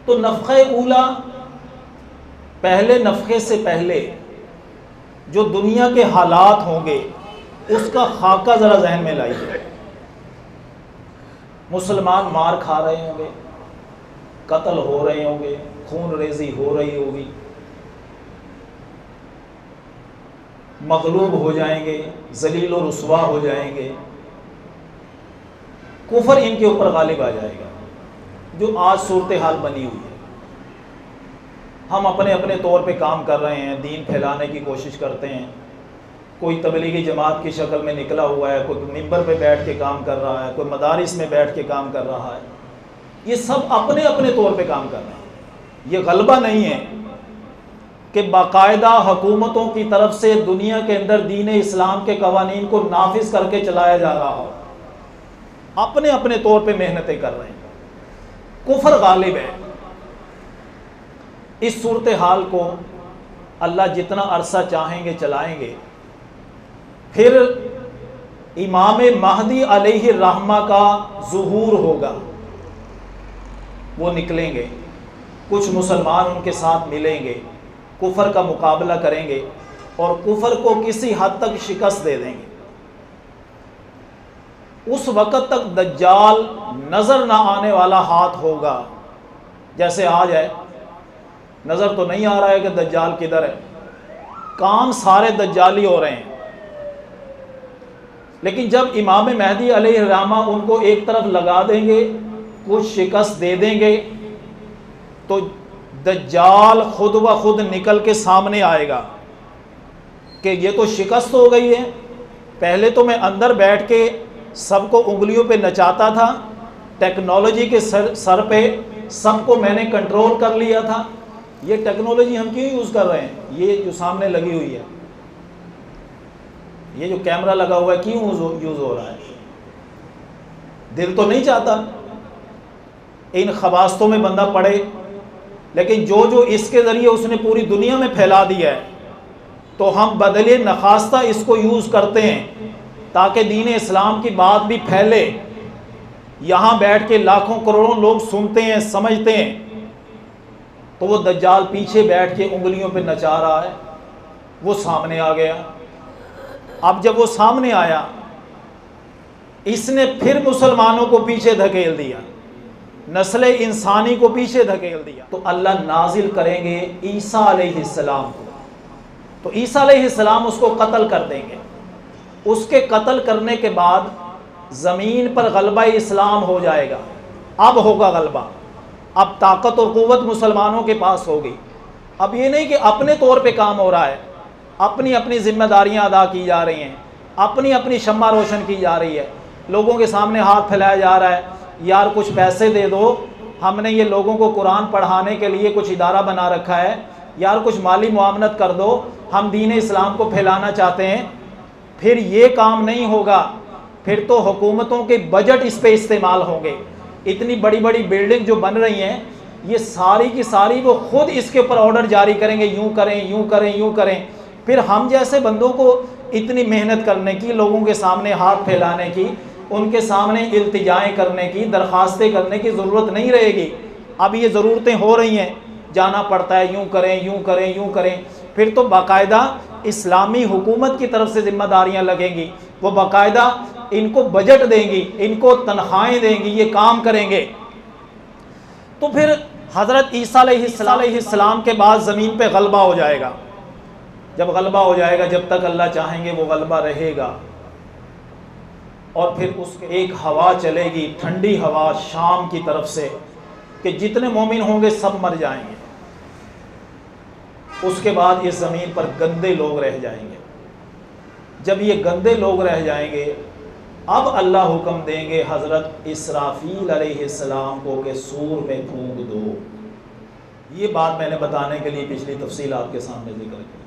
تو نفخہ اولا، پہلے نفخے سے پہلے جو دنیا کے حالات ہوں گے اس کا خاکہ ذرا ذہن میں لائیے۔ مسلمان مار کھا رہے ہوں گے، قتل ہو رہے ہوں گے، خون ریزی ہو رہی ہوگی، مغلوب ہو جائیں گے، ذلیل و رسوا ہو جائیں گے، کفر ان کے اوپر غالب آ جائے گا، جو آج صورتحال بنی ہوئی ہے۔ ہم اپنے اپنے طور پہ کام کر رہے ہیں، دین پھیلانے کی کوشش کرتے ہیں، کوئی تبلیغی جماعت کی شکل میں نکلا ہوا ہے، کوئی ممبر پہ بیٹھ کے کام کر رہا ہے، کوئی مدارس میں بیٹھ کے کام کر رہا ہے، یہ سب اپنے اپنے طور پہ کام کر رہے ہیں۔ یہ غلبہ نہیں ہے کہ باقاعدہ حکومتوں کی طرف سے دنیا کے اندر دین اسلام کے قوانین کو نافذ کر کے چلایا جا رہا ہو، اپنے اپنے طور پہ محنتیں کر رہے ہیں، کفر غالب ہے۔ اس صورتحال کو اللہ جتنا عرصہ چاہیں گے چلائیں گے، پھر امام مہدی علیہ الرحمہ کا ظہور ہوگا، وہ نکلیں گے، کچھ مسلمان ان کے ساتھ ملیں گے، کفر کا مقابلہ کریں گے اور کفر کو کسی حد تک شکست دے دیں گے۔ اس وقت تک دجال نظر نہ آنے والا ہاتھ ہوگا، جیسے آج ہے، نظر تو نہیں آ رہا ہے کہ دجال کدھر ہے، کام سارے دجالی ہو رہے ہیں، لیکن جب امام مہدی علیہ الرحمہ ان کو ایک طرف لگا دیں گے، کچھ شکست دے دیں گے، تو دجال خود بخود نکل کے سامنے آئے گا کہ یہ تو شکست ہو گئی ہے، پہلے تو میں اندر بیٹھ کے سب کو انگلیوں پہ نچاتا تھا، ٹیکنالوجی کے سر پہ سب کو میں نے کنٹرول کر لیا تھا، یہ ٹیکنالوجی ہم کیوں یوز کر رہے ہیں؟ یہ جو سامنے لگی ہوئی ہے، یہ جو کیمرہ لگا ہوا ہے، کیوں یوز ہو رہا ہے؟ دل تو نہیں چاہتا ان خباستوں میں بندہ پڑے، لیکن جو اس کے ذریعے اس نے پوری دنیا میں پھیلا دیا ہے، تو ہم بدلے نخواستہ اس کو یوز کرتے ہیں تاکہ دین اسلام کی بات بھی پھیلے۔ یہاں بیٹھ کے لاکھوں کروڑوں لوگ سنتے ہیں، سمجھتے ہیں، تو وہ دجال پیچھے بیٹھ کے انگلیوں پہ نچا رہا ہے، وہ سامنے آ گیا۔ اب جب وہ سامنے آیا، اس نے پھر مسلمانوں کو پیچھے دھکیل دیا، نسل انسانی کو پیچھے دھکیل دیا، تو اللہ نازل کریں گے عیسیٰ علیہ السلام کو، تو عیسیٰ علیہ السلام اس کو قتل کر دیں گے۔ اس کے قتل کرنے کے بعد زمین پر غلبہ اسلام ہو جائے گا، اب ہوگا غلبہ، اب طاقت اور قوت مسلمانوں کے پاس ہوگی۔ اب یہ نہیں کہ اپنے طور پہ کام ہو رہا ہے، اپنی اپنی ذمہ داریاں ادا کی جا رہی ہیں، اپنی اپنی شمع روشن کی جا رہی ہے، لوگوں کے سامنے ہاتھ پھیلایا جا رہا ہے، یار کچھ پیسے دے دو، ہم نے یہ لوگوں کو قرآن پڑھانے کے لیے کچھ ادارہ بنا رکھا ہے، یار کچھ مالی معاونت کر دو، ہم دین اسلام کو پھیلانا چاہتے ہیں۔ پھر یہ کام نہیں ہوگا، پھر تو حکومتوں کے بجٹ اس پہ استعمال ہوں گے۔ اتنی بڑی بڑی بلڈنگ جو بن رہی ہیں، یہ ساری کی ساری وہ خود اس کے اوپر آرڈر جاری کریں گے، یوں کریں یوں کریں یوں کریں۔ پھر ہم جیسے بندوں کو اتنی محنت کرنے کی، لوگوں کے سامنے ہاتھ پھیلانے کی، ان کے سامنے التجائیں کرنے کی، درخواستیں کرنے کی ضرورت نہیں رہے گی۔ اب یہ ضرورتیں ہو رہی ہیں، جانا پڑتا ہے، یوں کریں یوں کریں یوں کریں۔ پھر تو باقاعدہ اسلامی حکومت کی طرف سے ذمہ داریاں لگیں گی، وہ باقاعدہ ان کو بجٹ دیں گی، ان کو تنخواہیں دیں گی، یہ کام کریں گے۔ تو پھر حضرت عیسیٰ علیہ السلام کے بعد زمین پہ غلبہ ہو جائے گا۔ جب غلبہ ہو جائے گا، جب تک اللہ چاہیں گے وہ غلبہ رہے گا، اور پھر اس کے ایک ہوا چلے گی، ٹھنڈی ہوا شام کی طرف سے، کہ جتنے مومن ہوں گے سب مر جائیں گے۔ اس کے بعد اس زمین پر گندے لوگ رہ جائیں گے۔ جب یہ گندے لوگ رہ جائیں گے، اب اللہ حکم دیں گے حضرت اسرافیل علیہ السلام کو کہ سور میں پھونک دو۔ یہ بات میں نے بتانے کے لیے پچھلی تفصیل آپ کے سامنے ذکر کی۔